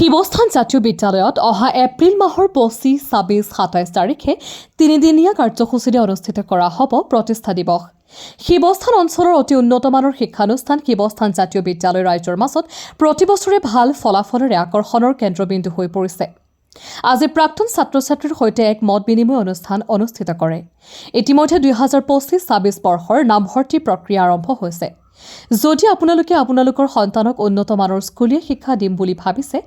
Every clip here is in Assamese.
শিৱস্থান জাতীয় বিদ্যালয়ত অহা এপ্ৰিল মাহৰ 25, 26, 27 তাৰিখে তিনিদিনীয়া কাৰ্যসূচীৰে অনুষ্ঠিত কৰা হ'ব প্ৰতিষ্ঠা দিৱস। শিৱস্থান অঞ্চলৰ অতি উন্নতমানৰ শিক্ষানুষ্ঠান শিৱস্থান জাতীয় বিদ্যালয় ৰাইজৰ মাজত প্ৰতিবছৰে ভাল ফলাফলেৰে আকৰ্ষণৰ কেন্দ্ৰবিন্দু হৈ পৰিছে। আজি প্ৰাক্তন ছাত্ৰ-ছাত্ৰীৰ সৈতে এক মত বিনিময় অনুষ্ঠান অনুষ্ঠিত কৰে। ইতিমধ্যে 2025-26 বৰ্ষৰ নামভৰ্তি প্ৰক্ৰিয়া আৰম্ভ হৈছে। যদি আপোনালোকে আপোনালোকৰ সন্তানক উন্নতমানৰ স্কুলীয় শিক্ষা দিম বুলি ভাবিছে,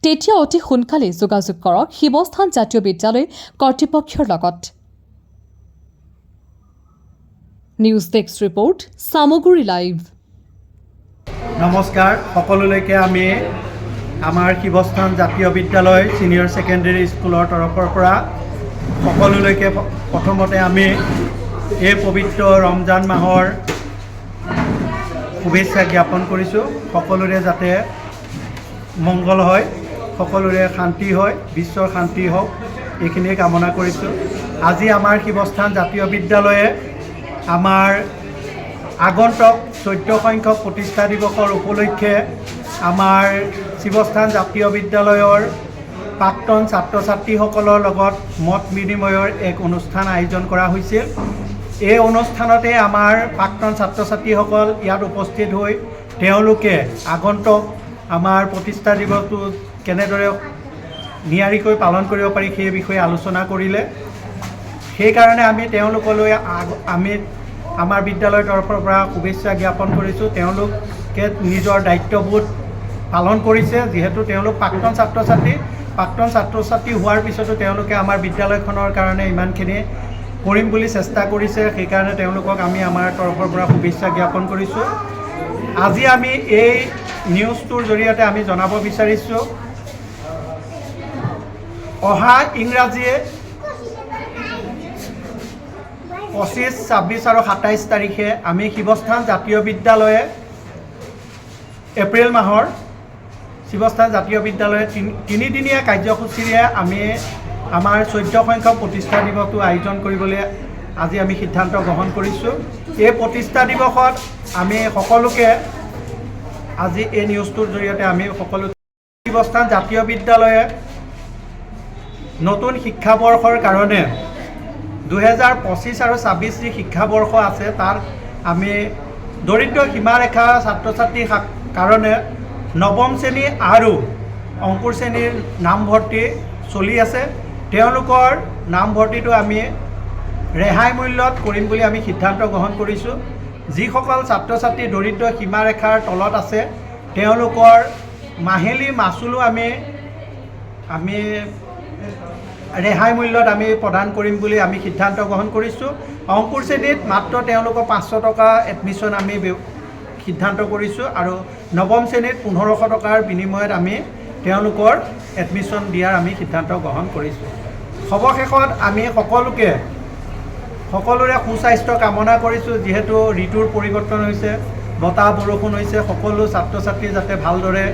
তেতিয়া অতি সোনকালে যোগাযোগ কৰক শিৱস্থান জাতীয় বিদ্যালয় কৰ্তৃপক্ষৰ লগত। News desk report, Samaguri live. নমস্কাৰ, সকলোলৈকে আমি আমাৰ শিৱস্থান জাতীয় বিদ্যালয় ছিনিয়ৰ ছেকেণ্ডেৰী স্কুলৰ তৰফৰ পৰা সকলোলৈকে প্ৰথমতে আমি এই পবিত্ৰ ৰমজান মাহৰ শুভেচ্ছা জ্ঞাপন কৰিছোঁ। সকলোৰে যাতে মংগল হয়, সকলোৰে শান্তি হয়, বিশ্বৰ শান্তি হওক, এইখিনিয়ে কামনা কৰিছোঁ। আজি আমাৰ শিৱস্থান জাতীয় বিদ্যালয়ে আমাৰ আগন্তুক 14 সংখ্যক প্ৰতিষ্ঠা দিৱসৰ উপলক্ষে আমাৰ শিৱস্থান জাতীয় বিদ্যালয়ৰ প্ৰাক্তন ছাত্ৰ ছাত্ৰীসকলৰ লগত মত বিনিময়ৰ এক অনুষ্ঠান আয়োজন কৰা হৈছিল। এই অনুষ্ঠানতে আমাৰ প্ৰাক্তন ছাত্ৰ ছাত্ৰীসকল ইয়াত উপস্থিত হৈ তেওঁলোকে আগন্তুক আমাৰ প্ৰতিষ্ঠা দিৱসটো কেনেদৰে নিয়াৰিকৈ পালন কৰিব পাৰি সেই বিষয়ে আলোচনা কৰিলে। সেইকাৰণে আমি তেওঁলোকলৈ আমাৰ বিদ্যালয়ৰ তৰফৰ পৰা শুভেচ্ছা জ্ঞাপন কৰিছোঁ। তেওঁলোকে নিজৰ দায়িত্ববোধ পালন কৰিছে, যিহেতু তেওঁলোক প্ৰাক্তন ছাত্ৰ ছাত্ৰী হোৱাৰ পিছতো তেওঁলোকে আমাৰ বিদ্যালয়খনৰ কাৰণে ইমানখিনি কৰিম বুলি চেষ্টা কৰিছে। সেইকাৰণে তেওঁলোকক আমি আমাৰ তৰফৰ পৰা শুভেচ্ছা জ্ঞাপন কৰিছোঁ। আজি আমি এই নিউজটোৰ জৰিয়তে আমি জনাব বিচাৰিছোঁ, অহা ইংৰাজী 25, 26 আৰু 27 তাৰিখে আমি শিৱস্থান জাতীয় বিদ্যালয়ে এপ্ৰিল মাহৰ শিৱস্থান জাতীয় বিদ্যালয়ে তিনিদিনীয়া কাৰ্যসূচীৰে আমি আমাৰ 14 সংখ্যক প্ৰতিষ্ঠা দিৱসটো আয়োজন কৰিবলৈ আজি আমি সিদ্ধান্ত গ্ৰহণ কৰিছোঁ। এই প্ৰতিষ্ঠা দিৱসত আমি সকলোকে আজি এই নিউজটোৰ জৰিয়তে আমি সকলো শিৱস্থান জাতীয় বিদ্যালয়ে নতুন শিক্ষাবৰ্ষৰ কাৰণে 2025 আৰু 26 যি শিক্ষাবৰ্ষ আছে, তাত আমি দৰিদ্ৰ সীমাৰেখা ছাত্ৰ ছাত্ৰীৰ কাৰণে নৱম শ্ৰেণী আৰু অংকুৰ শ্ৰেণীৰ নামভৰ্তি চলি আছে। তেওঁলোকৰ নামভৰ্তিটো আমি ৰেহাই মূল্যত কৰিম বুলি আমি সিদ্ধান্ত গ্ৰহণ কৰিছোঁ। যিসকল ছাত্ৰ ছাত্ৰী দৰিদ্ৰ সীমাৰেখাৰ তলত আছে, তেওঁলোকৰ মাহিলী মাচুলো আমি ৰেহাই মূল্যত আমি প্ৰদান কৰিম বুলি আমি সিদ্ধান্ত গ্ৰহণ কৰিছোঁ। অংকুৰ শ্ৰেণীত মাত্ৰ তেওঁলোকৰ 500 টকা এডমিশ্যন আমি সিদ্ধান্ত কৰিছোঁ আৰু নৱম শ্ৰেণীত 1500 টকাৰ বিনিময়ত আমি তেওঁলোকৰ এডমিশ্যন দিয়াৰ আমি সিদ্ধান্ত গ্ৰহণ কৰিছোঁ। সৰ্বশেষত আমি সকলোৰে সুস্বাস্থ্য কামনা কৰিছোঁ। যিহেতু ঋতুৰ পৰিৱৰ্তন হৈছে, বতাহ বৰষুণ হৈছে, সকলো ছাত্ৰ ছাত্ৰী যাতে ভালদৰে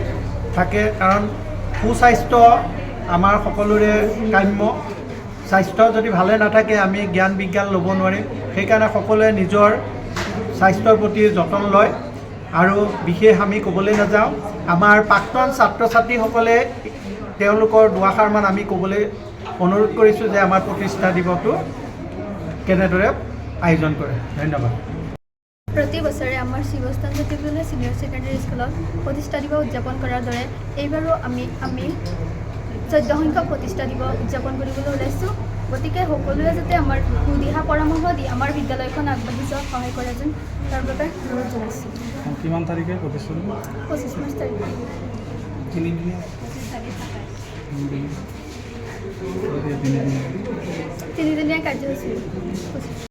থাকে, কাৰণ সুস্বাস্থ্য আমাৰ সকলোৰে কাম্য। স্বাস্থ্য যদি ভালে নাথাকে আমি জ্ঞান বিজ্ঞান ল'ব নোৱাৰিম। সেইকাৰণে সকলোৱে নিজৰ স্বাস্থ্যৰ প্ৰতি যতন লয়। আৰু বিশেষ আমি ক'বলৈ নাযাওঁ, আমাৰ প্ৰাক্তন ছাত্ৰ ছাত্ৰীসকলে তেওঁলোকৰ দুআষাৰমান আমি ক'বলৈ অনুৰোধ কৰিছোঁ যে আমাৰ প্ৰতিষ্ঠা দিৱসটো কেনেদৰে আয়োজন কৰে। ধন্যবাদ। প্ৰতি বছৰে আমাৰ শিৱস্থান জাতীয় বিদ্যালয় ছিনিয়ৰ ছেকেণ্ডেৰী স্কুলত প্ৰতিষ্ঠা দিৱস উদযাপন কৰাৰ দৰে এইবাৰো আমি 14 সংখ্যক প্ৰতিষ্ঠা দিৱস উদযাপন কৰিবলৈ ওলাইছোঁ। গতিকে সকলোৱে যাতে আমাৰ সুদিহা পৰামৰ্শ দি আমাৰ বিদ্যালয়খন আগবাঢ়ি যোৱাত সহায় কৰে যেন তাৰ বাবে অনুৰোধ জনাইছোঁ। কিমান তাৰিখে প্ৰতিষ্ঠা? 25 মাৰ্চ তাৰিখে তিনিদিনীয়া কাৰ্যসূচী।